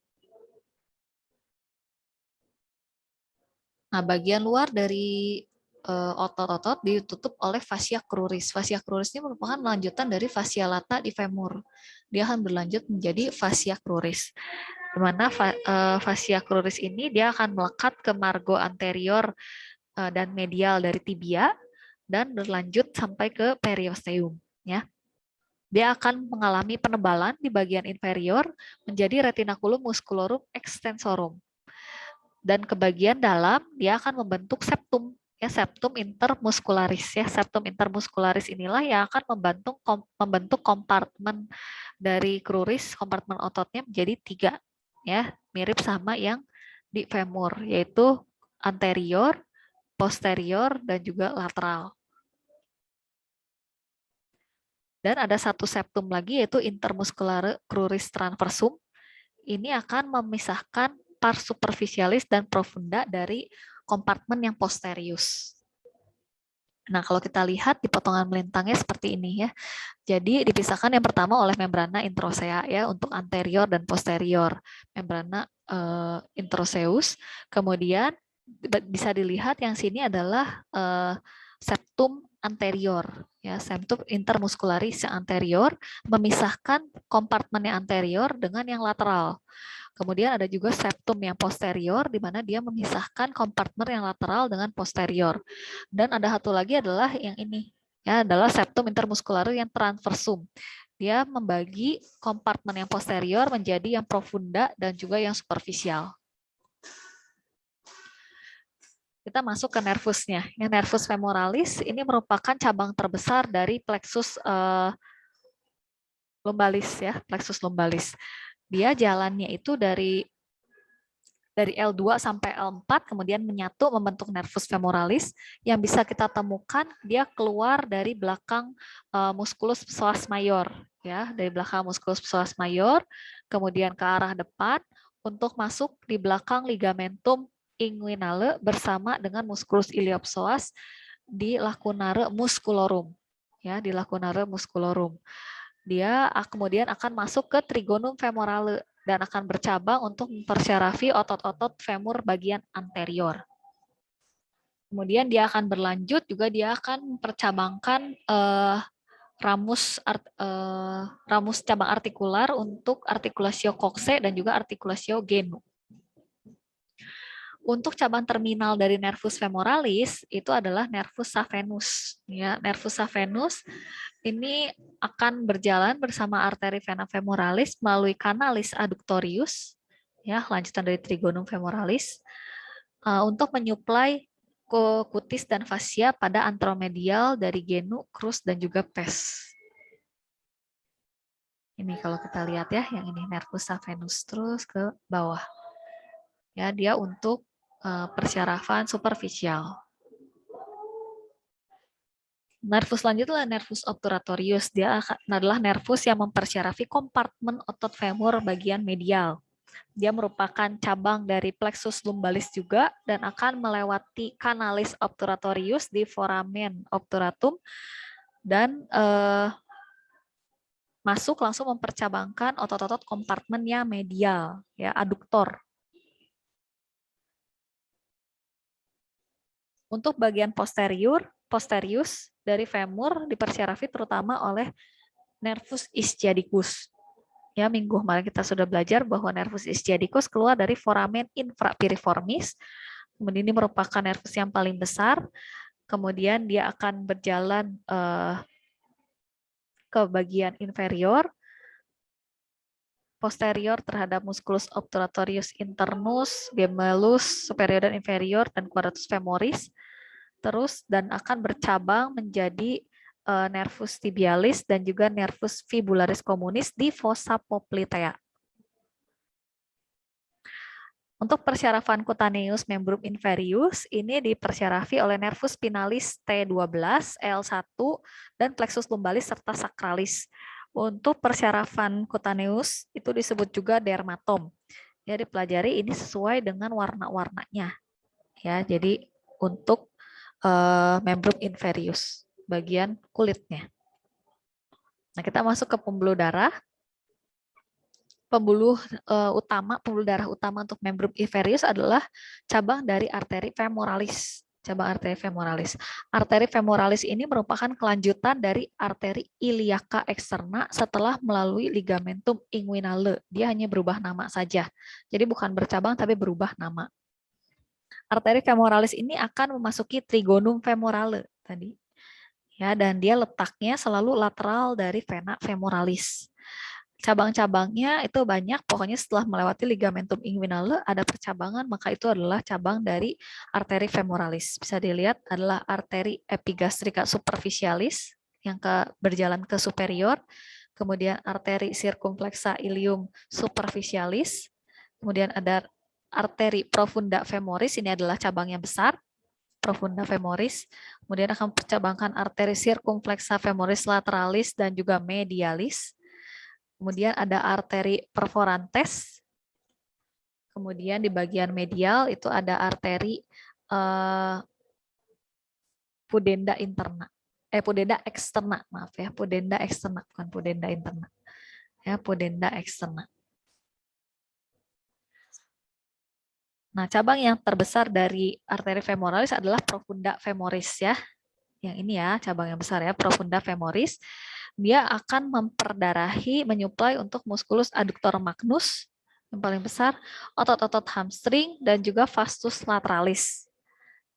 Nah, bagian luar dari otot-otot ditutup oleh fascia cruris. Fascia cruris ini merupakan lanjutan dari fascia lata di femur. Dia akan berlanjut menjadi fascia cruris. Di mana fascia cruris ini dia akan melekat ke margo anterior dan medial dari tibia dan berlanjut sampai ke periosteum. Ya. Dia akan mengalami penebalan di bagian inferior menjadi retinaculum musculorum extensorum. Dan ke bagian dalam dia akan membentuk septum ya, septum intermuscularis ya. Septum intermuscularis inilah yang akan membentuk kompartemen dari cruris, kompartemen ototnya menjadi 3 ya, mirip sama yang di femur, yaitu anterior, posterior dan juga lateral. Dan ada satu septum lagi yaitu intermuscular cruris transversum. Ini akan memisahkan pars superficialis dan profunda dari kompartemen yang posterius. Nah, kalau kita lihat di potongan melintangnya seperti ini ya. Jadi dipisahkan yang pertama oleh membrana introsea ya untuk anterior dan posterior. Membrana introseus. Kemudian bisa dilihat yang sini adalah septum anterior ya, septum intermuscularis yang anterior memisahkan kompartemen yang anterior dengan yang lateral. Kemudian ada juga septum yang posterior, di mana dia memisahkan kompartemen yang lateral dengan posterior. Dan ada satu lagi adalah yang ini, ya, adalah septum intermuscularis yang transversum. Dia membagi kompartemen yang posterior menjadi yang profunda dan juga yang superficial. Kita masuk ke nervusnya. Yang nervus femoralis ini merupakan cabang terbesar dari plexus lumbalis ya, plexus lumbalis. Dia jalannya itu dari L2 sampai L4 kemudian menyatu membentuk nervus femoralis yang bisa kita temukan dia keluar dari belakang musculus psoas major ya, dari belakang musculus psoas major kemudian ke arah depan untuk masuk di belakang ligamentum inguinale bersama dengan musculus iliopsoas di lacunare musculorum ya, di lacunare musculorum. Dia kemudian akan masuk ke trigonum femorale dan akan bercabang untuk mempersyarafi otot-otot femur bagian anterior. Kemudian dia akan berlanjut juga dia akan mempercabangkan ramus cabang artikular untuk artikulasio coxae dan juga artikulasio genu. Untuk cabang terminal dari nervus femoralis itu adalah nervus saphenus. Ya, nervus saphenus ini akan berjalan bersama arteri vena femoralis melalui canalis adductorius, ya, lanjutan dari trigonum femoralis, untuk menyuplai cutis dan fascia pada anteromedial dari genu, crus, dan juga pes. Ini kalau kita lihat ya, yang ini nervus saphenus terus ke bawah. Ya, dia untuk persyarafan superficial. Nervus selanjutnya adalah nervus obturatorius. Dia adalah nervus yang mempersyarafi kompartemen otot femur bagian medial. Dia merupakan cabang dari plexus lumbalis juga dan akan melewati canalis obturatorius di foramen obturatum dan masuk langsung mempercabangkan otot-otot kompartemennya medial, ya, aduktor. Untuk bagian posterius dari femur dipersyarafi terutama oleh nervus ischiadicus. Ya, minggu kemarin kita sudah belajar bahwa nervus ischiadicus keluar dari foramen infrapiriformis. Kemudian ini merupakan nervus yang paling besar. Kemudian dia akan berjalan ke bagian inferior, posterior terhadap musculus obturatorius internus, gemellus superior dan inferior, dan quadratus femoris. Terus dan akan bercabang menjadi nervus tibialis dan juga nervus fibularis communis di fossa poplitea. Untuk persyarafan cutaneus membrum inferius, ini dipersyarafi oleh nervus spinalis T12, L1, dan plexus lumbalis serta sacralis. Untuk persyarafan cutaneus itu disebut juga dermatom. Ya, dipelajari ini sesuai dengan warna-warnanya. Ya, jadi untuk membrum inferius, bagian kulitnya. Nah, kita masuk ke pembuluh darah. Pembuluh darah utama untuk membrum inferius adalah cabang dari arteri femoralis. Cabang arteri femoralis. Arteri femoralis ini merupakan kelanjutan dari arteri iliaca externa setelah melalui ligamentum inguinale. Dia hanya berubah nama saja. Jadi bukan bercabang tapi berubah nama. Arteri femoralis ini akan memasuki trigonum femorale tadi. Ya, dan dia letaknya selalu lateral dari vena femoralis. Cabang-cabangnya itu banyak, pokoknya setelah melewati ligamentum inguinale ada percabangan, maka itu adalah cabang dari arteri femoralis. Bisa dilihat adalah arteri epigastrica superficialis yang berjalan ke superior, kemudian arteri circumflexa ilium superficialis, kemudian ada arteri profunda femoris, ini adalah cabang yang besar, profunda femoris, kemudian akan percabangkan arteri circumflexa femoris lateralis dan juga medialis. Kemudian ada arteri perforantes. Kemudian di bagian medial itu ada arteri pudenda interna. Pudenda externa, maaf ya, pudenda externa, bukan pudenda interna. Ya, pudenda externa. Nah, cabang yang terbesar dari arteri femoralis adalah profunda femoris ya. Yang ini ya, cabang yang besar ya, profunda femoris. Dia akan memperdarahi, menyuplai untuk musculus adductor magnus yang paling besar, otot-otot hamstring, dan juga vastus lateralis.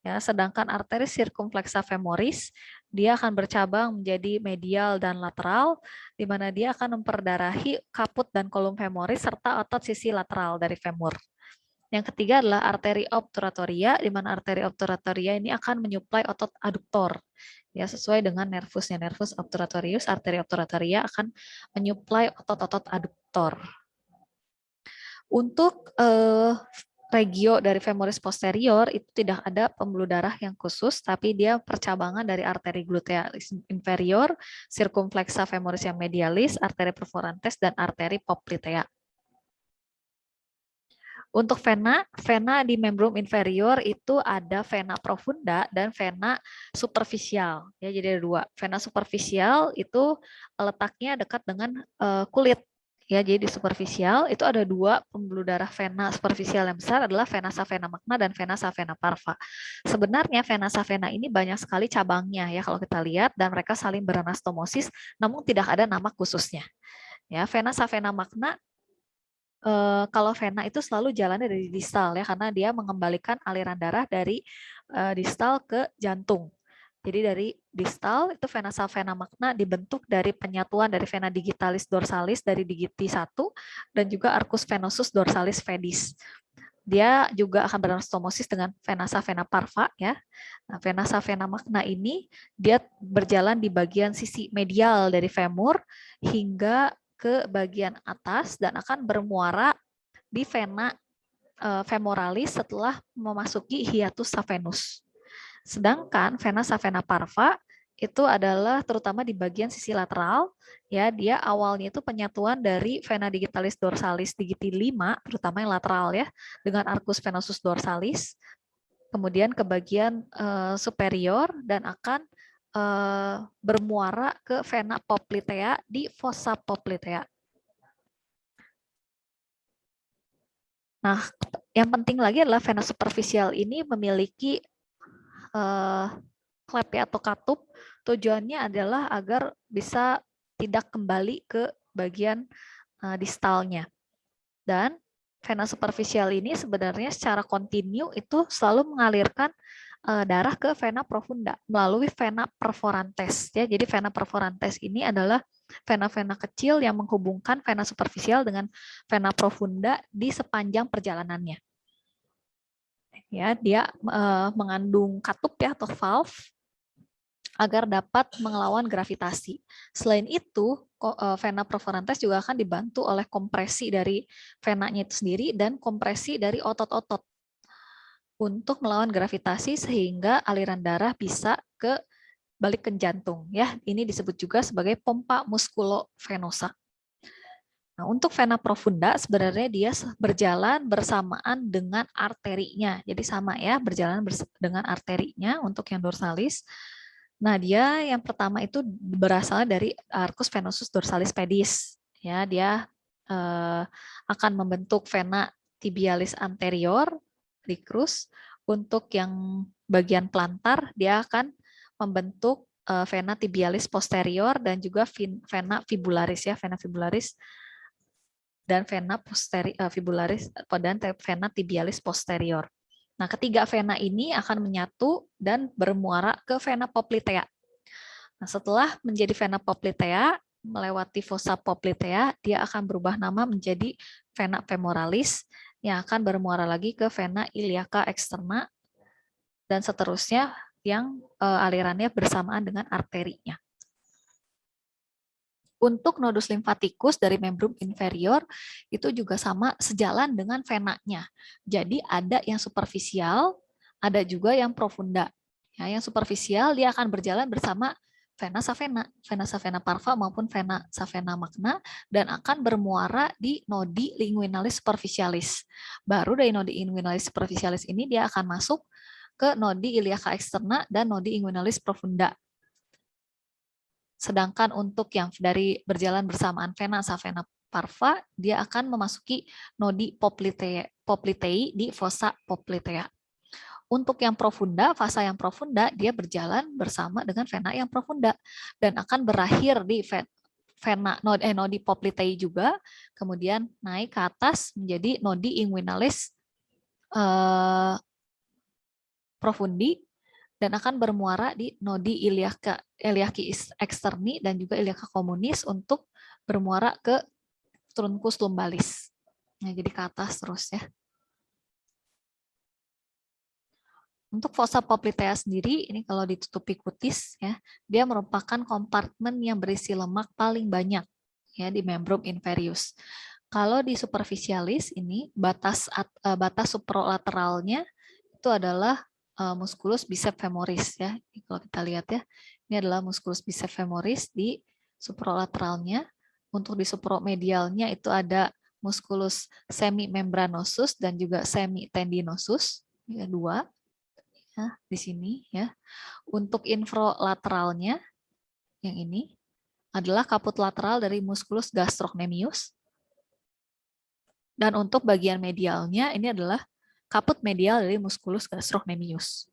Ya, sedangkan arteri circumflexa femoris, dia akan bercabang menjadi medial dan lateral, di mana dia akan memperdarahi kaput dan kolum femoris, serta otot sisi lateral dari femur. Yang ketiga adalah arteri obturatoria, di mana arteri obturatoria ini akan menyuplai otot aduktor. Ya, sesuai dengan nervusnya, nervus obturatorius, arteri obturatoria akan menyuplai otot-otot aduktor. Untuk regio dari femoris posterior itu tidak ada pembuluh darah yang khusus, tapi dia percabangan dari arteri glutealis inferior, circumflexa femoris yang medialis, arteri perforantes, dan arteri poplitea. Untuk vena di membrum inferior itu ada vena profunda dan vena superficial. Ya, jadi ada dua. Vena superficial itu letaknya dekat dengan kulit. Ya, jadi di superficial itu ada dua pembuluh darah vena superficial yang besar adalah vena savena magna dan vena savena parva. Sebenarnya vena savena ini banyak sekali cabangnya ya kalau kita lihat, dan mereka saling beranastomosis, namun tidak ada nama khususnya. Ya, vena savena magna kalau vena itu selalu jalannya dari distal ya, karena dia mengembalikan aliran darah dari distal ke jantung. Jadi dari distal itu vena savena magna dibentuk dari penyatuan dari vena digitalis dorsalis dari digiti 1 dan juga arcus venosus dorsalis pedis. Dia juga akan beranastomosis dengan vena savena parva ya. Nah, vena savena magna ini dia berjalan di bagian sisi medial dari femur hingga ke bagian atas dan akan bermuara di vena femoralis setelah memasuki hiatus saphenus. Sedangkan vena savena parva itu adalah terutama di bagian sisi lateral ya, dia awalnya itu penyatuan dari vena digitalis dorsalis digiti 5 terutama yang lateral ya dengan arcus venosus dorsalis, kemudian ke bagian superior dan akan bermuara ke vena poplitea di fossa poplitea. Nah, yang penting lagi adalah vena superficial ini memiliki klepi atau katup. Tujuannya adalah agar bisa tidak kembali ke bagian distalnya. Dan vena superficial ini sebenarnya secara kontinu itu selalu mengalirkan darah ke vena profunda melalui vena perforantes. Ya, jadi vena perforantes ini adalah vena-vena kecil yang menghubungkan vena superficial dengan vena profunda di sepanjang perjalanannya. Ya, dia mengandung katup ya atau valve agar dapat melawan gravitasi. Selain itu, vena perforantes juga akan dibantu oleh kompresi dari venanya itu sendiri dan kompresi dari otot-otot untuk melawan gravitasi sehingga aliran darah bisa ke balik ke jantung. Ya, ini disebut juga sebagai pompa muskulovenosa. Nah, untuk vena profunda sebenarnya dia berjalan bersamaan dengan arterinya. Jadi sama ya, berjalan dengan arterinya untuk yang dorsalis. Nah, dia yang pertama itu berasal dari arcus venosus dorsalis pedis. Ya, dia akan membentuk vena tibialis anterior di crus. Untuk yang bagian plantar, dia akan membentuk vena tibialis posterior dan juga vena fibularis ya, vena fibularis dan vena fibularis dan vena tibialis posterior. Nah, ketiga vena ini akan menyatu dan bermuara ke vena poplitea. Nah, setelah menjadi vena poplitea, melewati fossa poplitea, dia akan berubah nama menjadi vena femoralis yang akan bermuara lagi ke vena iliaca externa dan seterusnya yang alirannya bersamaan dengan arterinya. Untuk nodus limfatikus dari membrum inferior itu juga sama sejalan dengan venanya. Jadi ada yang superficial, ada juga yang profunda. Ya, yang superficial dia akan berjalan bersama vena savena parva maupun vena savena magna dan akan bermuara di nodi linguinalis superficialis. Baru dari nodi linguinalis superficialis ini dia akan masuk ke nodi iliaca externa dan nodi inguinalis profunda. Sedangkan untuk yang dari berjalan bersamaan vena savena parva, dia akan memasuki nodi poplitei di fossa poplitea. Untuk yang profunda, fasa yang profunda, dia berjalan bersama dengan vena yang profunda dan akan berakhir di nodi poplitei juga, kemudian naik ke atas menjadi nodi inguinalis profundi dan akan bermuara di nodi iliaci externi dan juga iliaca communis untuk bermuara ke truncus lumbalis. Nah, jadi ke atas terus ya. Untuk fossa poplitea sendiri, ini kalau ditutupi kutis ya, dia merupakan kompartemen yang berisi lemak paling banyak ya di membrum inferius. Kalau di superficialis ini batas supralateralnya itu adalah musculus biceps femoris ya. Kalau kita lihat ya, ini adalah musculus biceps femoris di supralateralnya. Untuk di supromedialnya itu ada musculus semimembranosus dan juga semitendinosus, ya, dua ya, di sini ya. Untuk infralateralnya yang ini adalah kaput lateral dari musculus gastrocnemius. Dan untuk bagian medialnya ini adalah kaput medial dari musculus gastrocnemius.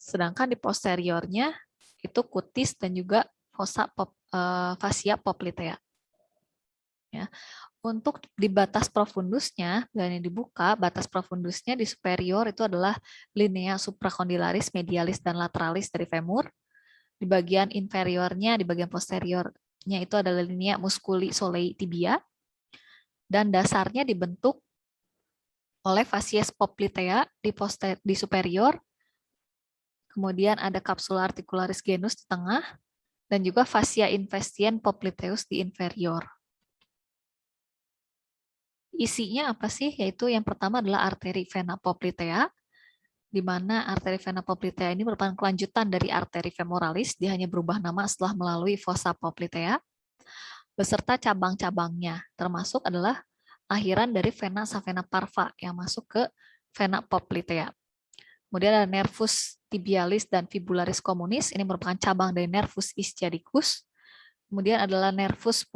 Sedangkan di posteriornya itu kutis dan juga fascia poplitea. Ya. Untuk di batas profundusnya, dan yang dibuka, batas profundusnya di superior itu adalah linea supracondylaris, medialis, dan lateralis dari femur. Di bagian inferiornya, di bagian posteriornya itu adalah linea musculi solei tibia. Dan dasarnya dibentuk oleh facies poplitea di superior. Kemudian ada capsula articularis genus di tengah. Dan juga fascia infestien popliteus di inferior. Isinya apa sih? Yaitu yang pertama adalah arteri vena poplitea, di mana arteri vena poplitea ini merupakan kelanjutan dari arteri femoralis, dia hanya berubah nama setelah melalui fossa poplitea, beserta cabang-cabangnya, termasuk adalah akhiran dari vena savena parva yang masuk ke vena poplitea. Kemudian ada nervus tibialis dan fibularis communis, ini merupakan cabang dari nervus ischiadicus. Kemudian adalah nervus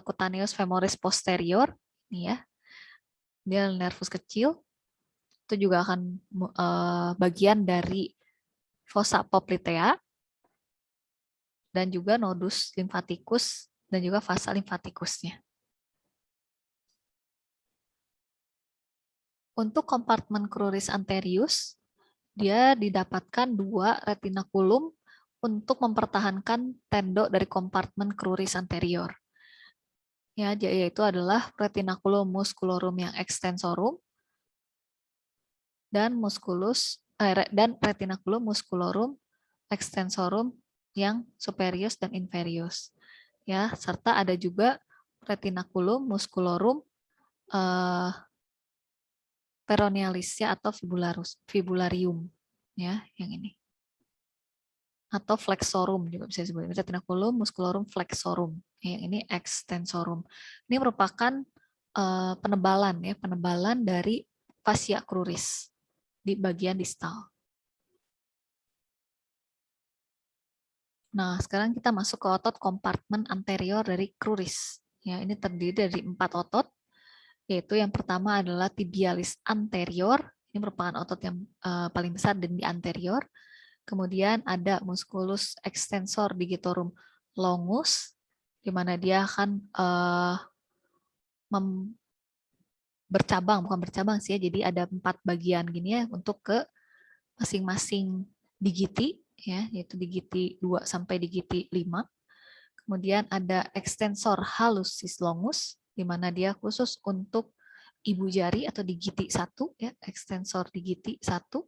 cutaneus femoris posterior, ini ya. Dia nervus kecil, itu juga akan bagian dari fossa poplitea dan juga nodus limfatikus dan juga fasa limfatikusnya. Untuk kompartemen cruris anterius, dia didapatkan 2 retinaculum untuk mempertahankan tendok dari kompartemen cruris anterior. Ya, yaitu adalah retinaculum musculorum yang extensorum dan retinaculum musculorum extensorum yang superius dan inferius. Ya, serta ada juga retinaculum musculorum peronealis ya, atau fibularium ya, yang ini. Atau flexorum juga bisa disebut, retinaculum musculorum flexorum. Yang ini extensorum. Ini merupakan penebalan dari fascia cruris di bagian distal. Nah, sekarang kita masuk ke otot kompartemen anterior dari cruris. Ya, ini terdiri dari 4 otot, yaitu yang pertama adalah tibialis anterior. Ini merupakan otot yang paling besar dan di anterior. Kemudian ada musculus extensor digitorum longus, di mana dia akan bukan bercabang sih ya, jadi ada 4 bagian gini ya untuk ke masing-masing digiti, ya, yaitu digiti 2 sampai digiti 5. Kemudian ada extensor hallucis longus, di mana dia khusus untuk ibu jari atau digiti 1, ya, extensor digiti 1,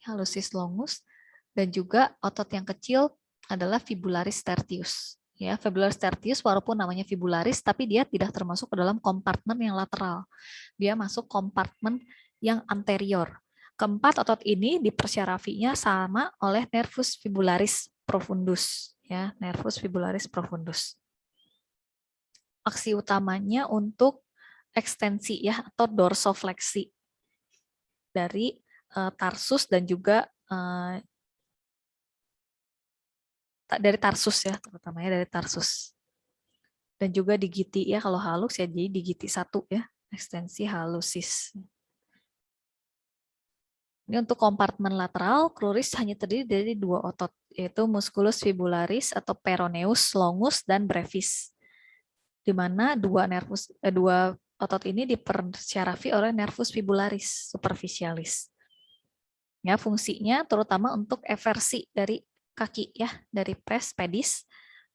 hallucis longus. Dan juga otot yang kecil adalah fibularis tertius. Ya, fibularis tertius walaupun namanya fibularis, tapi dia tidak termasuk ke dalam kompartemen yang lateral. Dia masuk kompartemen yang anterior. Keempat otot ini dipersyarafinya sama oleh nervus fibularis profundus. Ya, nervus fibularis profundus. Aksi utamanya untuk ekstensi ya atau dorsofleksi dari tarsus dan juga dari tarsus ya, terutamanya dari tarsus. Dan juga digiti ya, kalau halus ya jadi digiti 1 ya, ekstensi hallucis. Ini untuk kompartemen lateral, cruris hanya terdiri dari 2 otot, yaitu musculus fibularis atau peroneus longus dan brevis. Di mana 2 otot ini dipersyarafi oleh nervus fibularis superficialis. Ya, fungsinya terutama untuk eversi dari kaki ya, dari pes pedis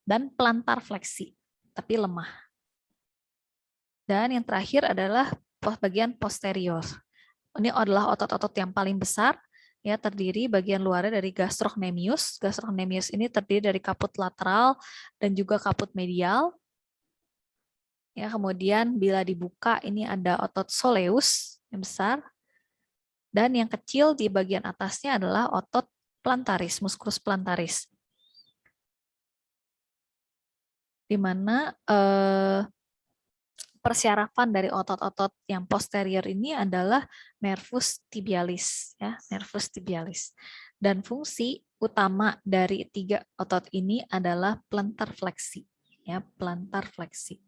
dan plantar fleksi, tapi lemah. Dan yang terakhir adalah bagian posterior. Ini adalah otot-otot yang paling besar, ya, terdiri bagian luarnya dari gastrocnemius. Gastrocnemius ini terdiri dari kaput lateral dan juga kaput medial. Ya, kemudian bila dibuka ini ada otot soleus yang besar. Dan yang kecil di bagian atasnya adalah otot plantaris, musculus plantaris. Di mana persyarafan dari otot-otot yang posterior ini adalah nervus tibialis, ya, nervus tibialis. Dan fungsi utama dari 3 otot ini adalah plantar fleksi, ya, plantar fleksi.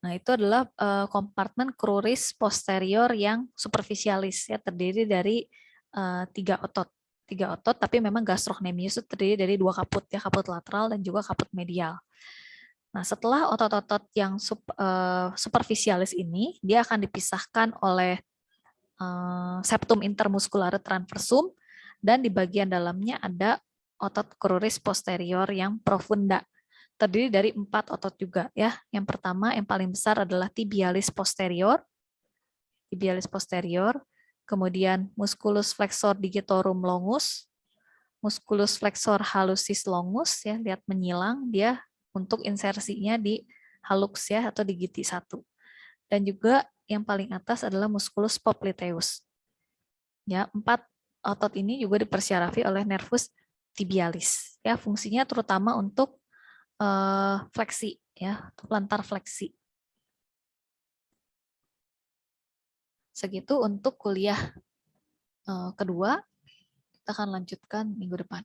Nah, itu adalah kompartemen cruris posterior yang superficialis, ya, terdiri dari 3 otot. 3 otot, tapi memang gastrocnemius itu terdiri dari 2 kaput, ya, kaput lateral dan juga kaput medial. Nah, setelah otot-otot yang superficialis ini, dia akan dipisahkan oleh septum intermusculare transversum, dan di bagian dalamnya ada otot cruris posterior yang profunda. Terdiri dari 4 otot juga ya. Yang pertama yang paling besar adalah tibialis posterior. Tibialis posterior, kemudian musculus flexor digitorum longus, musculus flexor hallucis longus ya, lihat menyilang dia untuk insersinya di hallux ya atau di giti 1. Dan juga yang paling atas adalah musculus popliteus. Ya, 4 otot ini juga dipersyarafi oleh nervus tibialis. Ya, fungsinya terutama untuk fleksi ya, plantar fleksi. Segitu untuk kuliah kedua. Kita akan lanjutkan minggu depan.